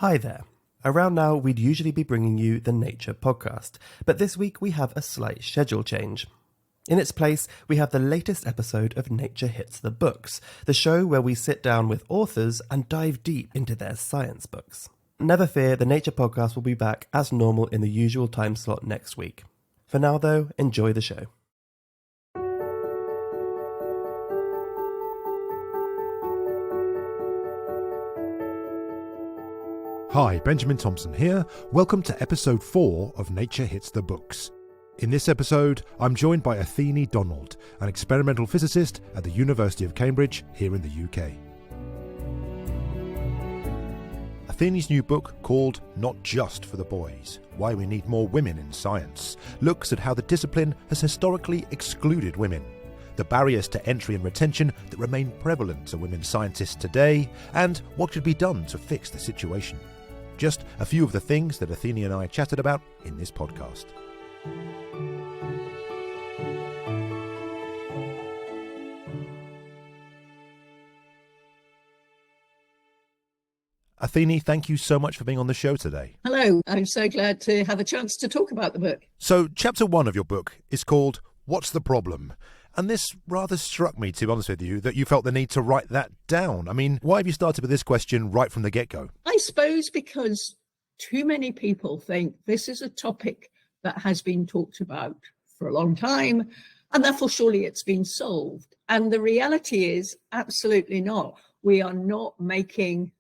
Hi there. Around now, we'd usually be bringing you the Nature podcast, but this week we have a slight schedule change. In its place, we have the latest episode of Nature Hits the Books, the show where we sit down with authors and dive deep into their science books. Never fear, the Nature podcast will be back as normal in the usual time slot next week. For now, though, enjoy the show. Hi, Benjamin Thompson here. Welcome to episode 4 of Nature Hits the Books. In this episode, I'm joined by Athene Donald, an experimental physicist at the University of Cambridge here in the UK. Athene's new book, called Not Just for the Boys: Why We Need More Women in Science, looks at how the discipline has historically excluded women, the barriers to entry and retention that remain prevalent to women scientists today, and what could be done to fix the situation. Just a few of the things that Athene and I chatted about in this podcast. Athene, thank you so much for being on the show today. Hello, I'm so glad to have a chance to talk about the book. So, chapter 1 of your book is called What's the Problem? And this rather struck me, to be honest with you, that you felt the need to write that down. I mean, why have you started with this question right from the get-go? I suppose because too many people think this is a topic that has been talked about for a long time, and therefore surely it's been solved. And the reality is absolutely not. We are not making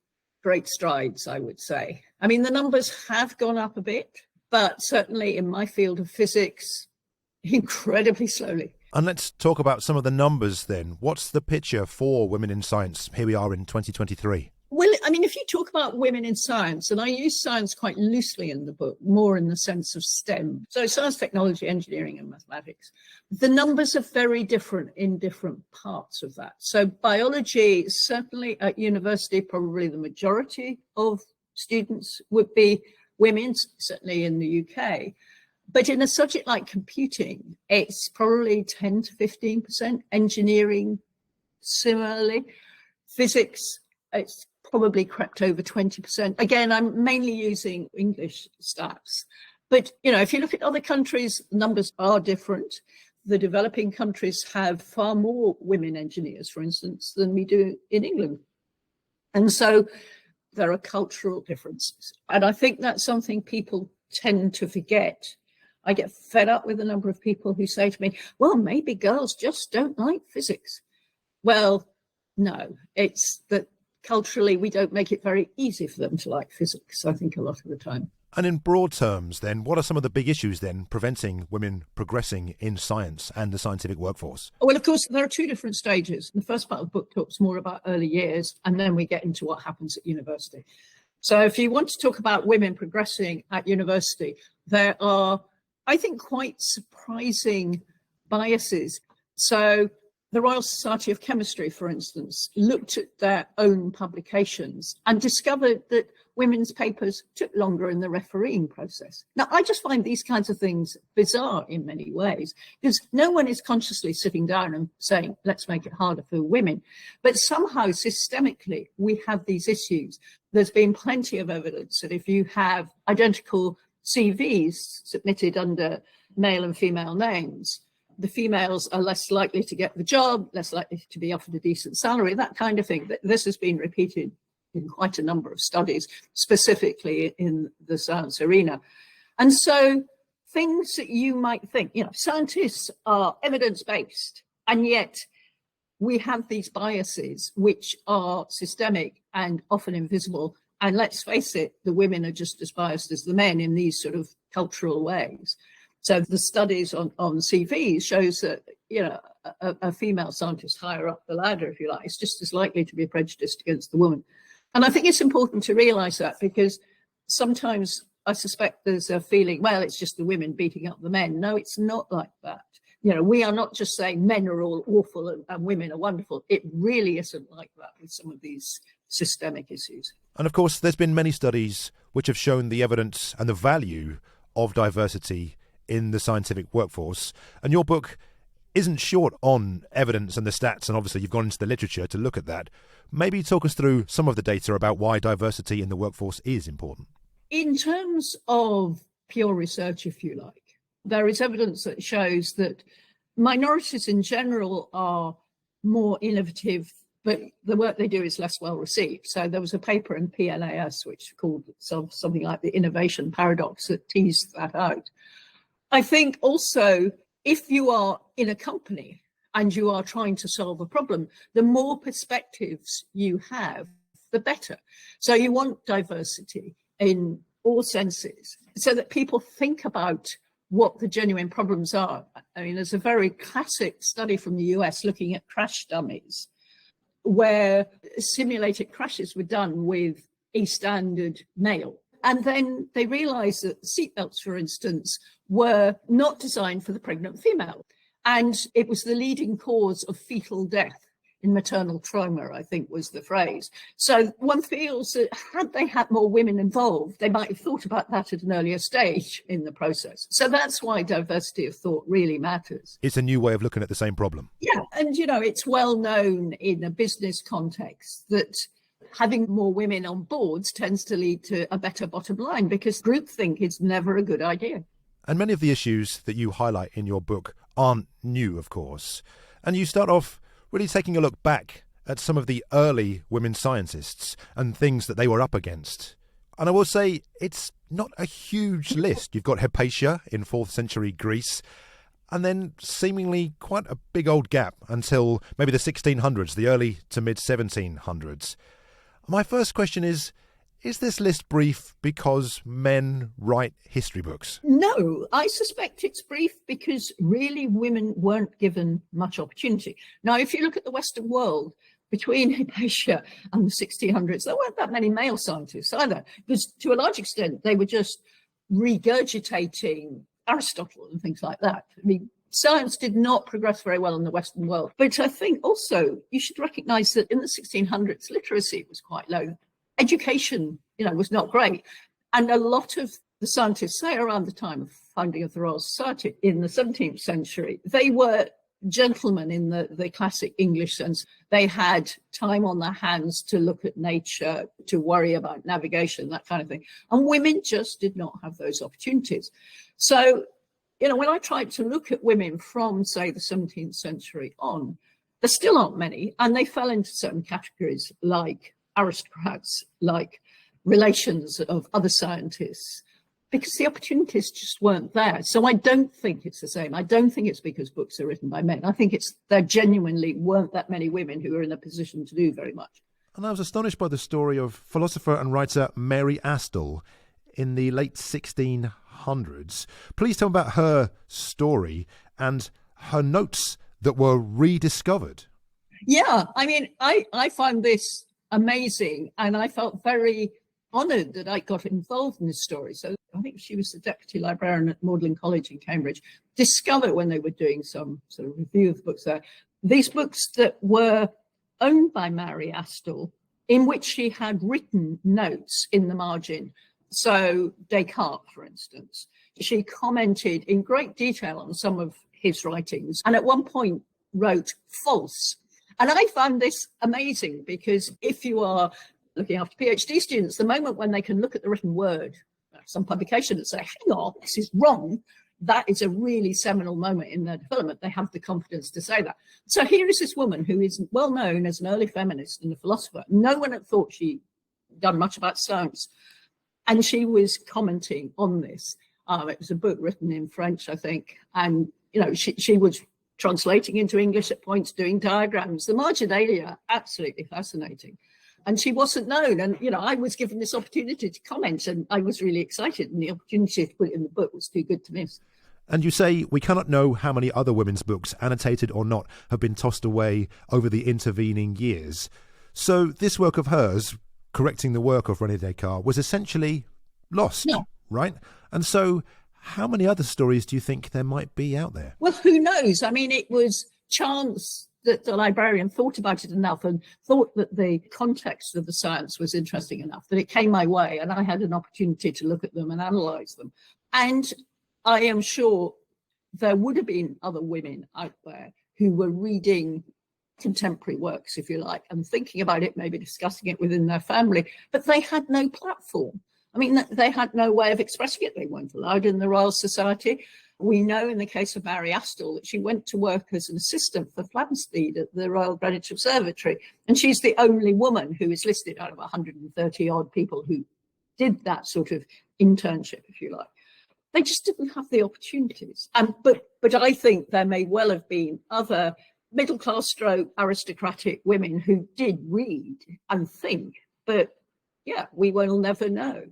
great strides, I would say. I mean, the numbers have gone up a bit, but certainly in my field of physics, incredibly slowly. And let's talk about some of the numbers then. What's the picture for women in science? Here we are in 2023. Well, I mean, if you talk about women in science, and I use science quite loosely in the book, more in the sense of STEM, so science, technology, engineering, and mathematics, the numbers are very different in different parts of that. So biology, certainly at university, probably the majority of students would be women, certainly in the UK. But in a subject like computing, it's probably 10 to 15%. Engineering, similarly. Physics, it's probably crept over 20%. Again, I'm mainly using English stats. But, you know, if you look at other countries, numbers are different. The developing countries have far more women engineers, for instance, than we do in England. And so there are cultural differences. And I think that's something people tend to forget. I get fed up with the number of people who say to me, well, maybe girls just don't like physics. Well, no, it's that culturally we don't make it very easy for them to like physics, I think, a lot of the time. And in broad terms, then, what are some of the big issues, then, preventing women progressing in science and the scientific workforce? Well, of course, there are two different stages. The first part of the book talks more about early years, and then we get into what happens at university. So if you want to talk about women progressing at university, there are, I think, quite surprising biases. So the Royal Society of Chemistry, for instance, looked at their own publications and discovered that women's papers took longer in the refereeing process. Now, I just find these kinds of things bizarre in many ways, because no one is consciously sitting down and saying, let's make it harder for women. But somehow, systemically, we have these issues. There's been plenty of evidence that if you have identical CVs submitted under male and female names, the females are less likely to get the job, less likely to be offered a decent salary, that kind of thing. This has been repeated in quite a number of studies, specifically in the science arena. And so things that you might think, you know, scientists are evidence-based, and yet we have these biases which are systemic and often invisible. And let's face it, the women are just as biased as the men in these sort of cultural ways. So the studies on CVs shows that, you know, a female scientist higher up the ladder, if you like, is just as likely to be prejudiced against the woman. And I think it's important to realise that, because sometimes I suspect there's a feeling, well, it's just the women beating up the men. No, it's not like that. You know, we are not just saying men are all awful and women are wonderful. It really isn't like that with some of these systemic issues. And of course, there's been many studies which have shown the evidence and the value of diversity in the scientific workforce. And your book isn't short on evidence and the stats, and obviously you've gone into the literature to look at that. Maybe talk us through some of the data about why diversity in the workforce is important. In terms of pure research, if you like, there is evidence that shows that minorities in general are more innovative, but the work they do is less well received. So there was a paper in PNAS which called something like the innovation paradox that teased that out. I think also if you are in a company and you are trying to solve a problem, the more perspectives you have, the better. So you want diversity in all senses so that people think about what the genuine problems are. I mean, there's a very classic study from the US looking at crash dummies, where simulated crashes were done with a standard male. And then they realized that seatbelts, for instance, were not designed for the pregnant female. And it was the leading cause of fetal death in maternal trauma, I think was the phrase. So one feels that had they had more women involved, they might have thought about that at an earlier stage in the process. So that's why diversity of thought really matters. It's a new way of looking at the same problem. Yeah, and it's well known in a business context that having more women on boards tends to lead to a better bottom line, because groupthink is never a good idea. And many of the issues that you highlight in your book aren't new, of course. And you start off really taking a look back at some of the early women scientists and things that they were up against. And I will say it's not a huge list. You've got Hypatia in 4th century Greece, and then seemingly quite a big old gap until maybe the 1600s, the early to mid 1700s. My first question is this list brief because men write history books? No, I suspect it's brief because really women weren't given much opportunity. Now, if you look at the Western world, between Hypatia and the 1600s, there weren't that many male scientists either, because to a large extent, they were just regurgitating Aristotle and things like that. I mean, science did not progress very well in the Western world. But I think also you should recognize that in the 1600s, literacy was quite low. Education, was not great. And a lot of the scientists, say around the time of founding of the Royal Society in the 17th century, they were gentlemen in the classic English sense. They had time on their hands to look at nature, to worry about navigation, that kind of thing. And women just did not have those opportunities. So, when I tried to look at women from, say, the 17th century on, there still aren't many. And they fell into certain categories like aristocrats, like relations of other scientists, because the opportunities just weren't there. So I don't think it's the same. I don't think it's because books are written by men. I think there genuinely weren't that many women who were in a position to do very much. And I was astonished by the story of philosopher and writer Mary Astel in the late 1600s. Please tell me about her story and her notes that were rediscovered. Yeah, I mean, I found this amazing, and I felt very honoured that I got involved in this story. So I think she was the deputy librarian at Magdalen College in Cambridge, discovered when they were doing some sort of review of the books there, these books that were owned by Mary Astel, in which she had written notes in the margin. So Descartes, for instance, she commented in great detail on some of his writings, and at one point wrote false. And I found this amazing because if you are looking after PhD students, the moment when they can look at the written word, some publication and say, hang on, this is wrong, that is a really seminal moment in their development. They have the confidence to say that. So here is this woman who is well known as an early feminist and a philosopher. No one had thought she'd done much about science. And she was commenting on this. It was a book written in French, I think. And, she was translating into English at points, doing diagrams. The marginalia, absolutely fascinating. And she wasn't known. And, I was given this opportunity to comment, and I was really excited. And the opportunity to put it in the book was too good to miss. And you say we cannot know how many other women's books, annotated or not, have been tossed away over the intervening years. So this work of hers, correcting the work of René Descartes, was essentially lost, right? And so how many other stories do you think there might be out there? Well, who knows? I mean, it was chance that the librarian thought about it enough and thought that the context of the science was interesting enough that it came my way and I had an opportunity to look at them and analyse them. And I am sure there would have been other women out there who were reading contemporary works, if you like, and thinking about it, maybe discussing it within their family, but they had no platform. I mean, they had no way of expressing it. They weren't allowed in the Royal Society. We know in the case of Mary Astel that she went to work as an assistant for Flamsteed at the Royal Greenwich Observatory, and she's the only woman who is listed out of 130 odd people who did that sort of internship, if you like. They just didn't have the opportunities. But I think there may well have been other middle-class stroke aristocratic women who did read and think, but yeah, we will never know.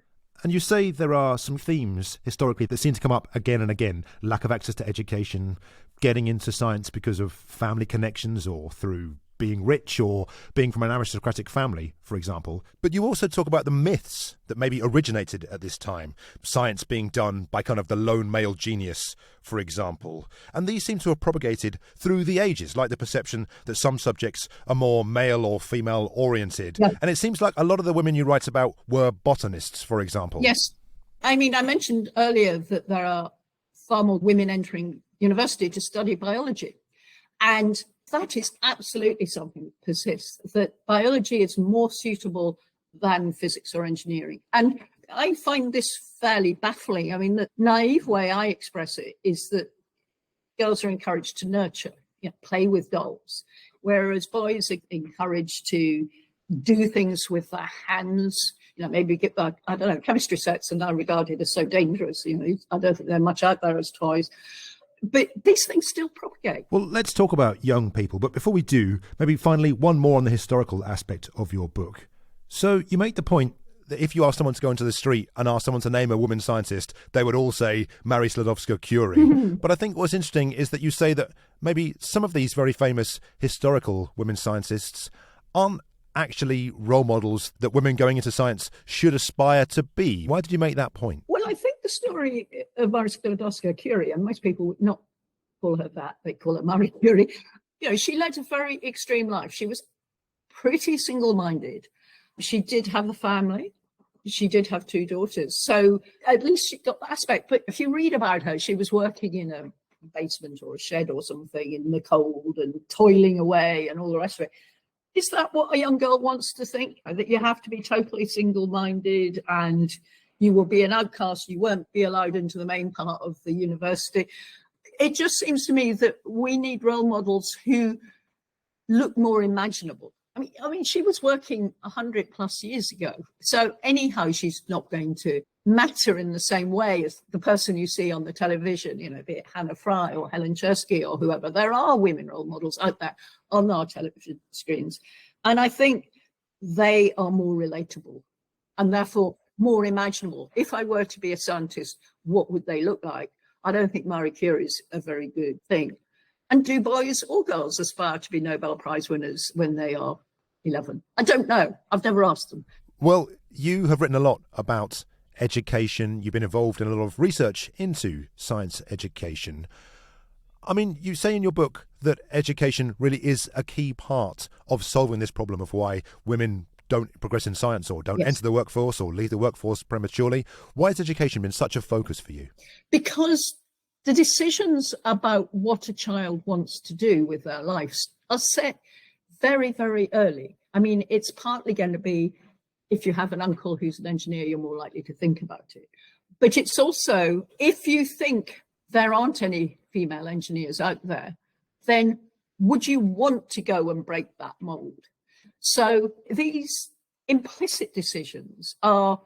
And you say there are some themes historically that seem to come up again and again: lack of access to education, getting into science because of family connections or through being rich or being from an aristocratic family, for example. But you also talk about the myths that maybe originated at this time, science being done by kind of the lone male genius, for example. And these seem to have propagated through the ages, like the perception that some subjects are more male or female oriented. Yeah. And it seems like a lot of the women you write about were botanists, for example. Yes. I mean, I mentioned earlier that there are far more women entering university to study biology. And that is absolutely something that persists, that biology is more suitable than physics or engineering. And I find this fairly baffling. I mean, the naive way I express it is that girls are encouraged to nurture, play with dolls, whereas boys are encouraged to do things with their hands. Maybe get, I don't know, chemistry sets are now regarded as so dangerous. I don't think they're much out there as toys. But these things still propagate. Well, let's talk about young people. But before we do, maybe finally one more on the historical aspect of your book. So you make the point that if you ask someone to go into the street and ask someone to name a woman scientist, they would all say Marie Sklodowska-Curie. But I think what's interesting is that you say that maybe some of these very famous historical women scientists aren't actually role models that women going into science should aspire to be. Why did you make that point? Well, I think the story of Marie Sklodowska-Curie, and most people would not call her that, they call her Marie Curie, she led a very extreme life. She was pretty single-minded. She did have a family. She did have 2 daughters. So at least she got that aspect. But if you read about her, she was working in a basement or a shed or something in the cold and toiling away and all the rest of it. Is that what a young girl wants to think? That you have to be totally single-minded and you will be an outcast, you won't be allowed into the main part of the university. It just seems to me that we need role models who look more imaginable. I mean, she was working 100 plus years ago. So anyhow, she's not going to matter in the same way as the person you see on the television, be it Hannah Fry or Helen Chersky or whoever. There are women role models out there on our television screens. And I think they are more relatable and therefore more imaginable. If I were to be a scientist, what would they look like? I don't think Marie Curie is a very good thing. And do boys or girls aspire to be Nobel Prize winners when they are 11? I don't know. I've never asked them. Well, you have written a lot about education. You've been involved in a lot of research into science education. I mean, you say in your book that education really is a key part of solving this problem of why women don't progress in science or don't enter the workforce or leave the workforce prematurely. Why has education been such a focus for you? Because the decisions about what a child wants to do with their lives are set very, very early. I mean, it's partly going to be, if you have an uncle who's an engineer, you're more likely to think about it. But it's also, if you think there aren't any female engineers out there, then would you want to go and break that mold? So these implicit decisions are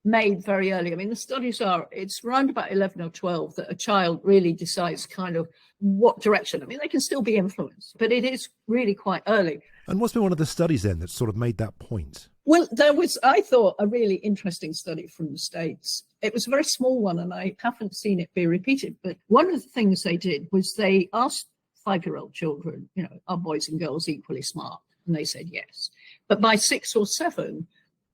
made very early. I mean, the studies are, it's around about 11 or 12 that a child really decides kind of what direction. I mean, they can still be influenced, but it is really quite early. And what's been one of the studies then that sort of made that point? Well, there was, I thought, a really interesting study from the States. It was a very small one and I haven't seen it be repeated. But one of the things they did was they asked 5-year-old children, are boys and girls equally smart? And they said yes. But by 6 or 7,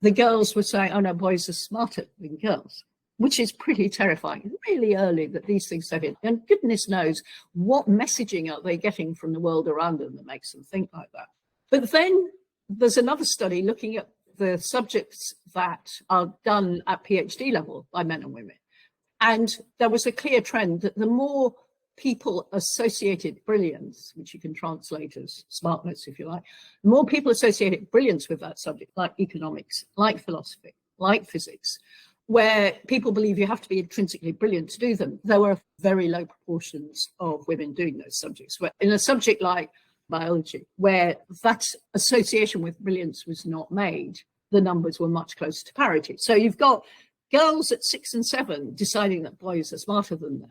the girls were saying, oh no, boys are smarter than girls, which is pretty terrifying. Really early that these things set in. And goodness knows what messaging are they getting from the world around them that makes them think like that. But then there's another study looking at the subjects that are done at PhD level by men and women. And there was a clear trend that the more people associated brilliance, which you can translate as smartness, if you like, the more people associated brilliance with that subject, like economics, like philosophy, like physics, where people believe you have to be intrinsically brilliant to do them, there were very low proportions of women doing those subjects. Where in a subject like biology, where that association with brilliance was not made, the numbers were much closer to parity. So you've got girls at 6 and 7 deciding that boys are smarter than them.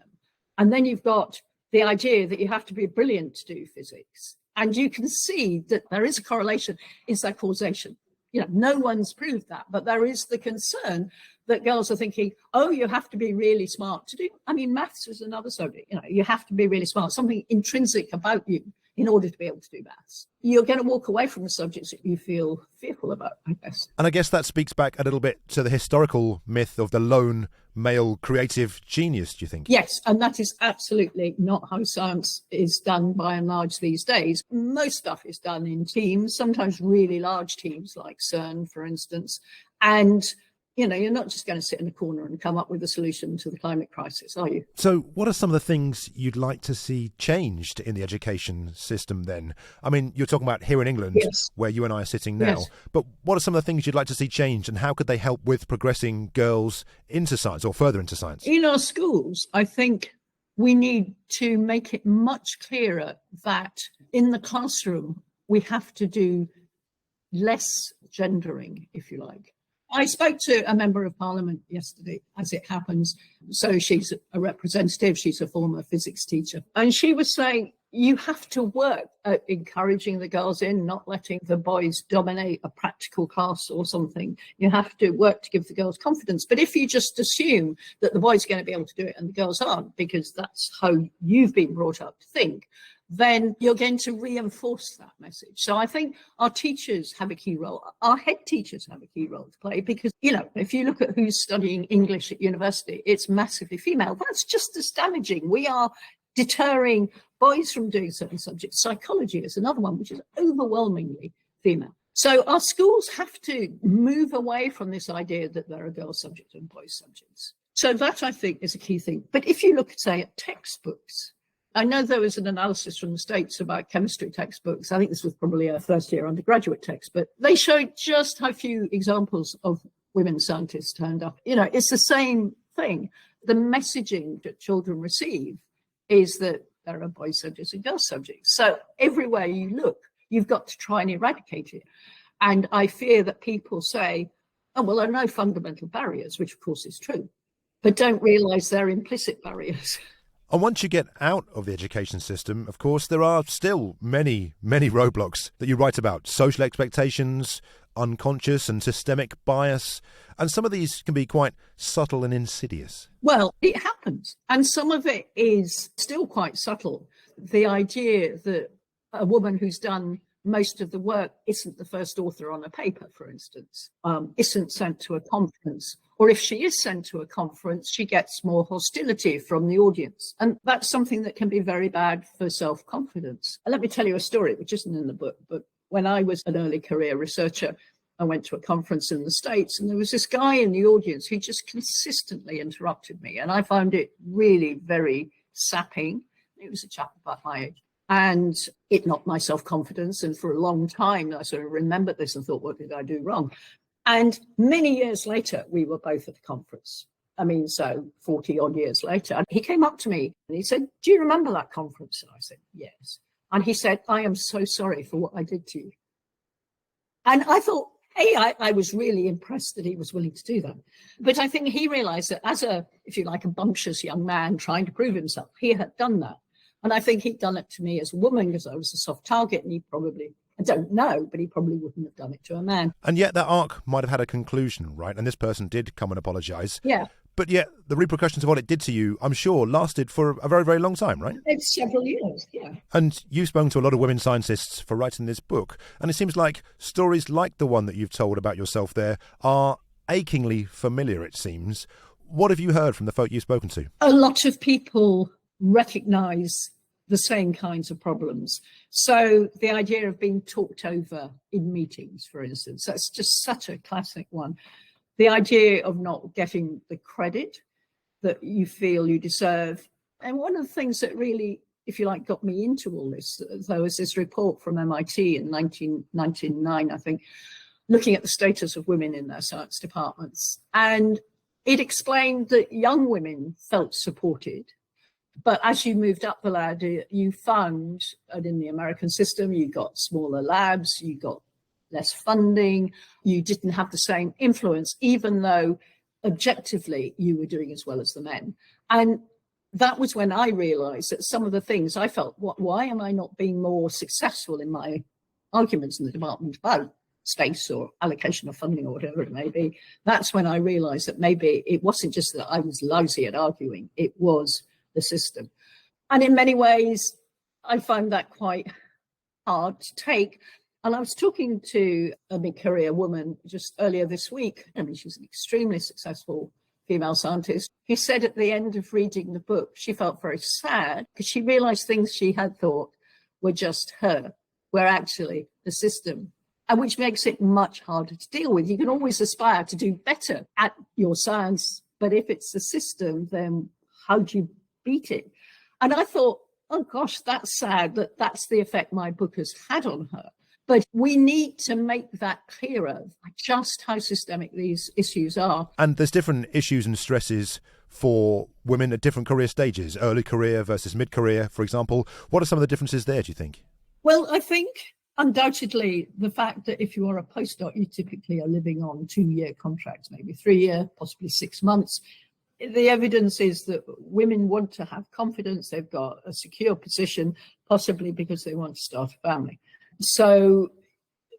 And then you've got the idea that you have to be brilliant to do physics. And you can see that there is a correlation. Is there causation? You know, no one's proved that, but there is the concern that girls are thinking, oh, you have to be really smart to do. I mean, maths is another subject. You know, you have to be really smart, something intrinsic about you in order to be able to do maths. You're going to walk away from the subjects that you feel fearful about, I guess. And I guess that speaks back a little bit to the historical myth of the lone male creative genius, do you think? Yes, and that is absolutely not how science is done by and large these days. Most stuff is done in teams, sometimes really large teams like CERN, for instance. And you know, you're not just going to sit in a corner and come up with a solution to the climate crisis, are you? So what are some of the things you'd like to see changed in the education system then? I mean, you're talking about here in England, yes, where you and I are sitting now, yes, but what are some of the things you'd like to see changed, and how could they help with progressing girls into science or further into science? In our schools, I think we need to make it much clearer that in the classroom, we have to do less gendering, if you like. I spoke to a member of parliament yesterday, as it happens. So she's a representative, she's a former physics teacher. And she was saying, you have to work at encouraging the girls in, not letting the boys dominate a practical class or something. You have to work to give the girls confidence. But if you just assume that the boys are going to be able to do it and the girls aren't, because that's how you've been brought up to think, then you're going to reinforce that message. So I think our teachers have a key role. Our head teachers have a key role to play because, you know, if you look at who's studying English at university, it's massively female. That's just as damaging. We are deterring boys from doing certain subjects. Psychology is another one, which is overwhelmingly female. So our schools have to move away from this idea that there are girls' subjects and boys' subjects. So that, I think, is a key thing. But if you look, say, at textbooks, I know there was an analysis from the States about chemistry textbooks. I think this was probably a first-year undergraduate text, but they showed just how few examples of women scientists turned up. You know, it's the same thing. The messaging that children receive is that there are boys subjects and girls subjects. So everywhere you look, you've got to try and eradicate it. And I fear that people say, oh, well, there are no fundamental barriers, which of course is true, but don't realise they're implicit barriers. And once you get out of the education system, of course, there are still many, many roadblocks that you write about. Social expectations, unconscious and systemic bias. And some of these can be quite subtle and insidious. Well, it happens. And some of it is still quite subtle. The idea that a woman who's done most of the work isn't the first author on a paper, for instance, isn't sent to a conference. Or if she is sent to a conference, she gets more hostility from the audience. And that's something that can be very bad for self-confidence. And let me tell you a story, which isn't in the book, but when I was an early career researcher, I went to a conference in the States and there was this guy in the audience who just consistently interrupted me. And I found it really very sapping. It was a chap about my age. And it knocked my self-confidence. And for a long time, I sort of remembered this and thought, what did I do wrong? And many years later, we were both at the conference. I mean, so 40 odd years later, and he came up to me and he said, do you remember that conference? And I said, yes. And he said, I am so sorry for what I did to you. And I thought, hey, I was really impressed that he was willing to do that. But I think he realized that as a, if you like, a bumptious young man trying to prove himself, he had done that. And I think he'd done it to me as a woman because I was a soft target, and he probably, I don't know, but he probably wouldn't have done it to a man. And yet that arc might have had a conclusion, right? And this person did come and apologise. Yeah. But yet the repercussions of what it did to you, I'm sure, lasted for a very, very long time, right? It's several years, yeah. And you've spoken to a lot of women scientists for writing this book. And it seems like stories like the one that you've told about yourself there are achingly familiar, it seems. What have you heard from the folk you've spoken to? A lot of people recognise the same kinds of problems. So the idea of being talked over in meetings, for instance, that's just such a classic one. The idea of not getting the credit that you feel you deserve. And one of the things that really, if you like, got me into all this, there was this report from MIT in 1999, I think, looking at the status of women in their science departments. And it explained that young women felt supported. But as you moved up the ladder, you found that in the American system, you got smaller labs, you got less funding, you didn't have the same influence, even though objectively you were doing as well as the men. And that was when I realized that some of the things I felt, why am I not being more successful in my arguments in the department about space or allocation of funding or whatever it may be? That's when I realized that maybe it wasn't just that I was lousy at arguing, it was the system. And in many ways, I found that quite hard to take. And I was talking to a mid-career woman just earlier this week. I mean, she's an extremely successful female scientist, who said at the end of reading the book, she felt very sad because she realized things she had thought were just her, were actually the system, and which makes it much harder to deal with. You can always aspire to do better at your science, but if it's the system, then how do you beat it? And I thought, oh gosh, that's sad that that's the effect my book has had on her. But we need to make that clearer, just how systemic these issues are. And there's different issues and stresses for women at different career stages, early career versus mid-career, for example. What are some of the differences there, do you think? Well, I think undoubtedly the fact that if you are a postdoc, you typically are living on 2-year contracts, maybe 3-year, possibly 6 months. The evidence is that women want to have confidence. They've got a secure position, possibly because they want to start a family. So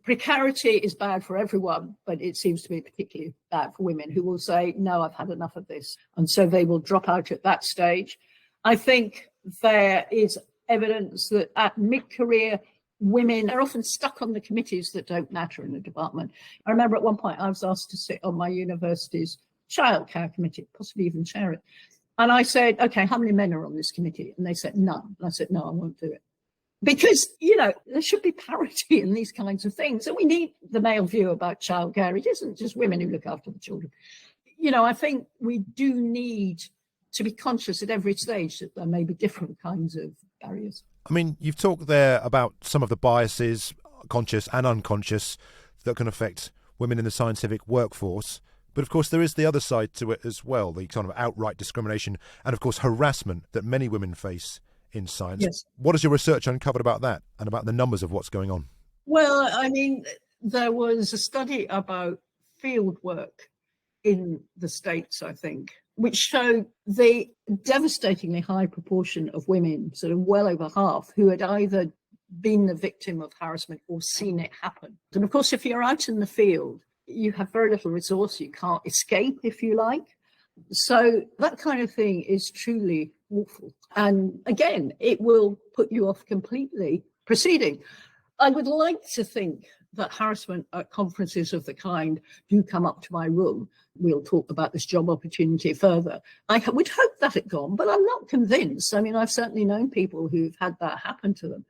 precarity is bad for everyone, but it seems to be particularly bad for women who will say, no, I've had enough of this. And so they will drop out at that stage. I think there is evidence that at mid-career, women are often stuck on the committees that don't matter in the department. I remember at one point I was asked to sit on my university's childcare committee, possibly even chair it. And I said, okay, how many men are on this committee? And they said, none. And I said, no, I won't do it. Because, there should be parity in these kinds of things. And we need the male view about childcare. It isn't just women who look after the children. I think we do need to be conscious at every stage that there may be different kinds of barriers. I mean, you've talked there about some of the biases, conscious and unconscious, that can affect women in the scientific workforce. But of course, there is the other side to it as well, the kind of outright discrimination and, of course, harassment that many women face in science. Yes. What has your research uncovered about that and about the numbers of what's going on? Well, I mean, there was a study about field work in the States, I think, which showed the devastatingly high proportion of women, sort of well over half, who had either been the victim of harassment or seen it happen. And of course, if you're out in the field, you have very little resource. You can't escape, if you like. So that kind of thing is truly awful. And again, it will put you off completely proceeding. I would like to think that harassment at conferences of the kind do come up to my room. We'll talk about this job opportunity further. I would hope that it gone, but I'm not convinced. I mean, I've certainly known people who've had that happen to them.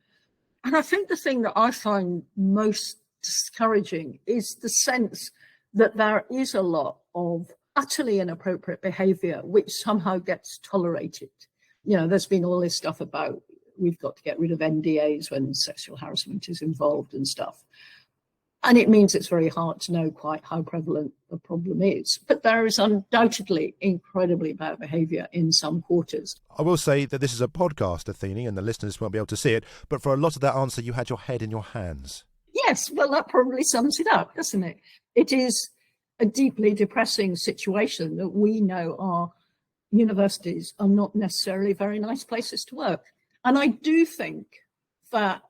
And I think the thing that I find most discouraging is the sense that there is a lot of utterly inappropriate behavior which somehow gets tolerated. There's been all this stuff about we've got to get rid of NDAs when sexual harassment is involved and stuff. And it means it's very hard to know quite how prevalent the problem is. But there is undoubtedly incredibly bad behavior in some quarters. I will say that this is a podcast, Athene, and the listeners won't be able to see it. But for a lot of that answer, you had your head in your hands. Yes, well, that probably sums it up, doesn't it? It is a deeply depressing situation that we know our universities are not necessarily very nice places to work. And I do think that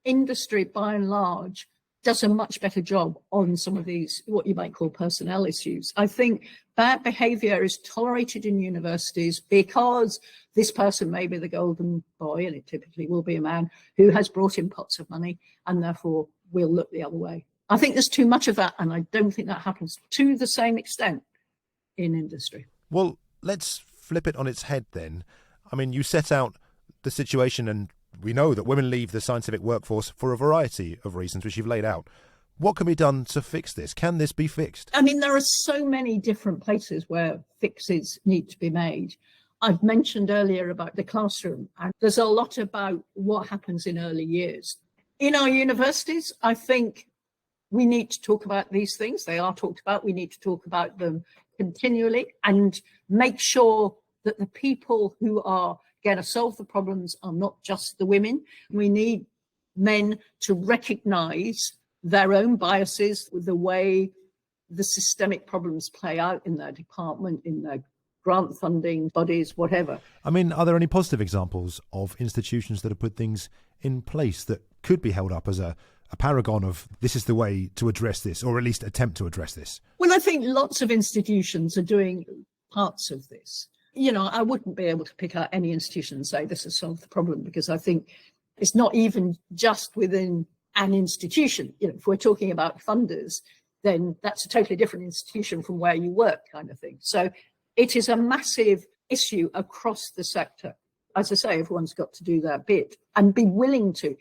industry, by and large, does a much better job on some of these, what you might call personnel issues. I think bad behavior is tolerated in universities because this person may be the golden boy, and it typically will be a man, who has brought in pots of money, and therefore will look the other way. I think there's too much of that, and I don't think that happens to the same extent in industry. Well, let's flip it on its head then. I mean, you set out the situation, and we know that women leave the scientific workforce for a variety of reasons, which you've laid out. What can be done to fix this? Can this be fixed? I mean, there are so many different places where fixes need to be made. I've mentioned earlier about the classroom, and there's a lot about what happens in early years. In our universities, I think we need to talk about these things. They are talked about. We need to talk about them continually and make sure that the people who are going to solve the problems are not just the women. We need men to recognize their own biases, the way the systemic problems play out in their department, in their grant funding bodies, whatever. I mean, are there any positive examples of institutions that have put things in place that could be held up as a paragon of this is the way to address this, or at least attempt to address this? Well, I think lots of institutions are doing parts of this. You know, I wouldn't be able to pick out any institution and say this has solved the problem, because I think it's not even just within an institution. You know, if we're talking about funders, then that's a totally different institution from where you work, kind of thing. So it is a massive issue across the sector. As I say, everyone's got to do their bit and be willing to.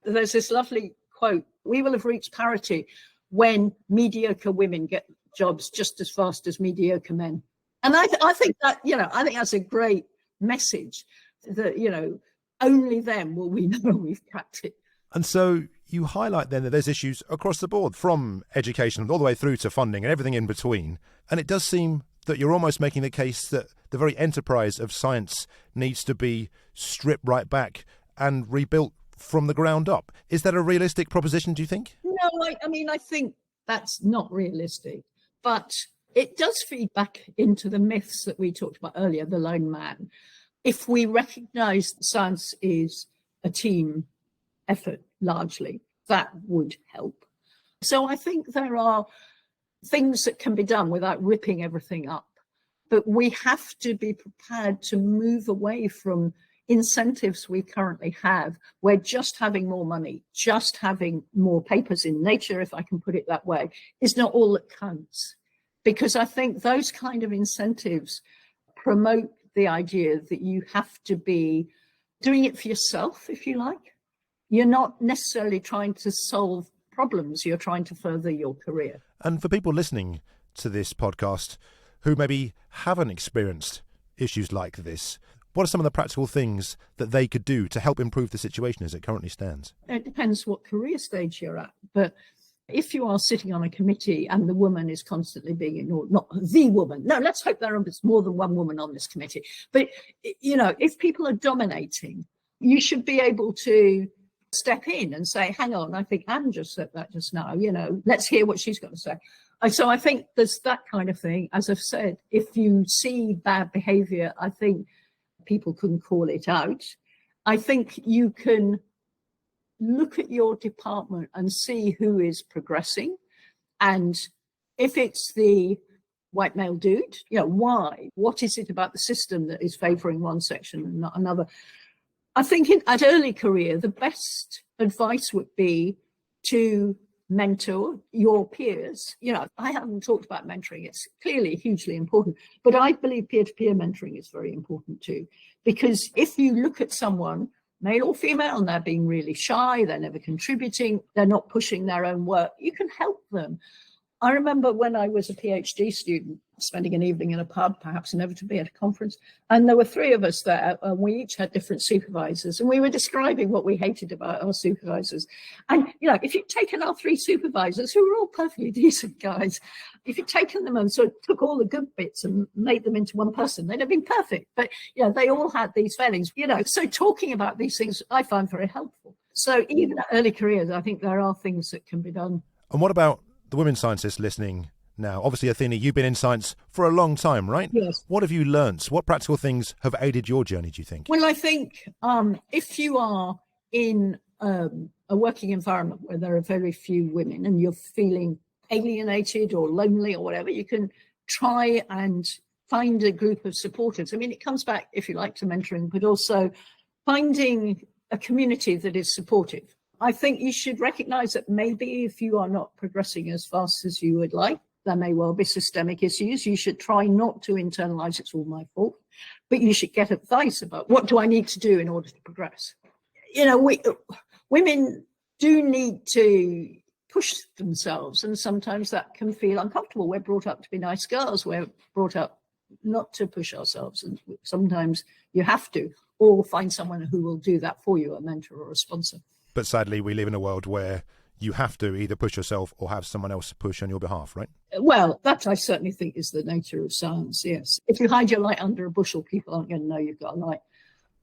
There's this lovely quote, we will have reached parity when mediocre women get jobs just as fast as mediocre men. And I think that, you know, I think that's a great message that, you know, only then will we know we've cracked it. And so you highlight then that there's issues across the board, from education all the way through to funding and everything in between. And it does seem that you're almost making the case that the very enterprise of science needs to be stripped right back and rebuilt from the ground up. Is that a realistic proposition, do you think? No, I mean, I think that's not realistic. But it does feed back into the myths that we talked about earlier, the lone man. If we recognise science is a team effort largely, that would help. So I think there are things that can be done without ripping everything up. But we have to be prepared to move away from incentives we currently have, where just having more money, just having more papers in Nature, if I can put it that way, is not all that counts. Because I think those kind of incentives promote the idea that you have to be doing it for yourself, if you like. You're not necessarily trying to solve problems, you're trying to further your career. And for people listening to this podcast who maybe haven't experienced issues like this, what are some of the practical things that they could do to help improve the situation as it currently stands? It depends what career stage you're at. But if you are sitting on a committee and the woman is constantly being ignored, not the woman, no, let's hope there is more than one woman on this committee. But, you know, if people are dominating, you should be able to step in and say, hang on, I think Anne just said that just now, you know, let's hear what she's got to say. So I think there's that kind of thing. As I've said, if you see bad behaviour, I think people can call it out. I think you can look at your department and see who is progressing. And if it's the white male dude, you know, why? What is it about the system that is favouring one section and not another? I think at early career, the best advice would be to mentor your peers. You know, I haven't talked about mentoring. It's clearly hugely important, but I believe peer-to-peer mentoring is very important too. Because if you look at someone, male or female, and they're being really shy, they're never contributing, they're not pushing their own work, you can help them. I remember when I was a PhD student, spending an evening in a pub, perhaps inevitably at a conference, and there were three of us there, and we each had different supervisors, and we were describing what we hated about our supervisors. And, you know, if you'd taken our three supervisors, who were all perfectly decent guys, if you'd taken them and sort of took all the good bits and made them into one person, they'd have been perfect. But, you know, they all had these failings, you know, so talking about these things I find very helpful. So even at early careers, I think there are things that can be done. And what about the women scientists listening now? Obviously, Athene, you've been in science for a long time, right? Yes. What have you learnt? What practical things have aided your journey, do you think? Well, I think if you are in a working environment where there are very few women and you're feeling alienated or lonely or whatever, you can try and find a group of supporters. I mean, it comes back, if you like, to mentoring, but also finding a community that is supportive. I think you should recognise that maybe if you are not progressing as fast as you would like, there may well be systemic issues. You should try not to internalise it's all my fault, but you should get advice about what do I need to do in order to progress. You know, women do need to push themselves, and sometimes that can feel uncomfortable. We're brought up to be nice girls. We're brought up not to push ourselves. And sometimes you have to, or find someone who will do that for you, a mentor or a sponsor. But sadly, we live in a world where you have to either push yourself or have someone else push on your behalf, right? Well, that I certainly think is the nature of science, yes. If you hide your light under a bushel, people aren't going to know you've got a light.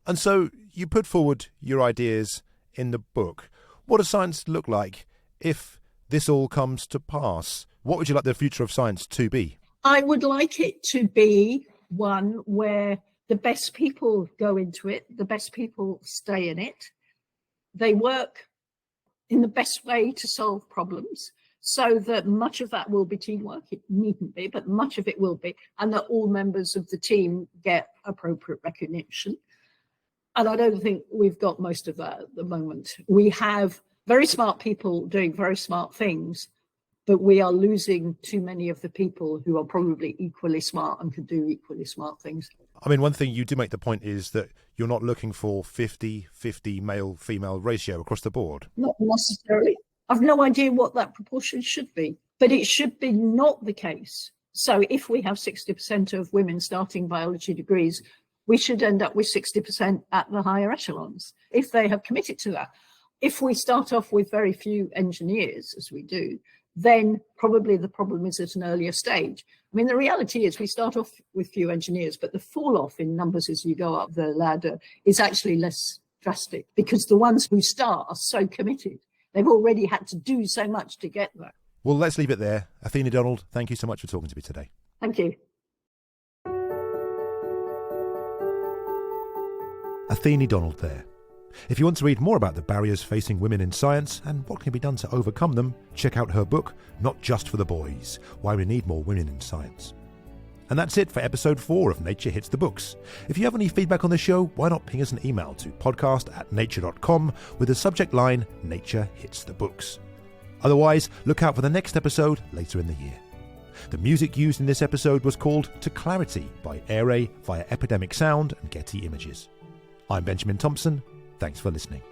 And so you put forward your ideas in the book. What does science look like if this all comes to pass? What would you like the future of science to be? I would like it to be one where the best people go into it, the best people stay in it. They work in the best way to solve problems, so that much of that will be teamwork. It needn't be, but much of it will be, and that all members of the team get appropriate recognition. And I don't think we've got most of that at the moment. We have very smart people doing very smart things, but we are losing too many of the people who are probably equally smart and could do equally smart things. I mean, one thing you do make the point is that you're not looking for 50-50 male-female ratio across the board. Not necessarily. I've no idea what that proportion should be, but it should be not the case. So if we have 60% of women starting biology degrees, we should end up with 60% at the higher echelons, if they have committed to that. If we start off with very few engineers, as we do, then probably the problem is at an earlier stage. I mean, the reality is we start off with few engineers, but the fall off in numbers as you go up the ladder is actually less drastic, because the ones who start are so committed. They've already had to do so much to get there. Well, let's leave it there. Athene Donald, thank you so much for talking to me today. Thank you. Athene Donald there. If you want to read more about the barriers facing women in science and what can be done to overcome them, check out her book, Not Just for the Boys, Why We Need More Women in Science. And that's it for episode 4 of Nature Hits the Books. If you have any feedback on the show, why not ping us an email to podcast@nature.com with the subject line, Nature Hits the Books. Otherwise, look out for the next episode later in the year. The music used in this episode was called To Clarity by Air via Epidemic Sound and Getty Images. I'm Benjamin Thompson. Thanks for listening.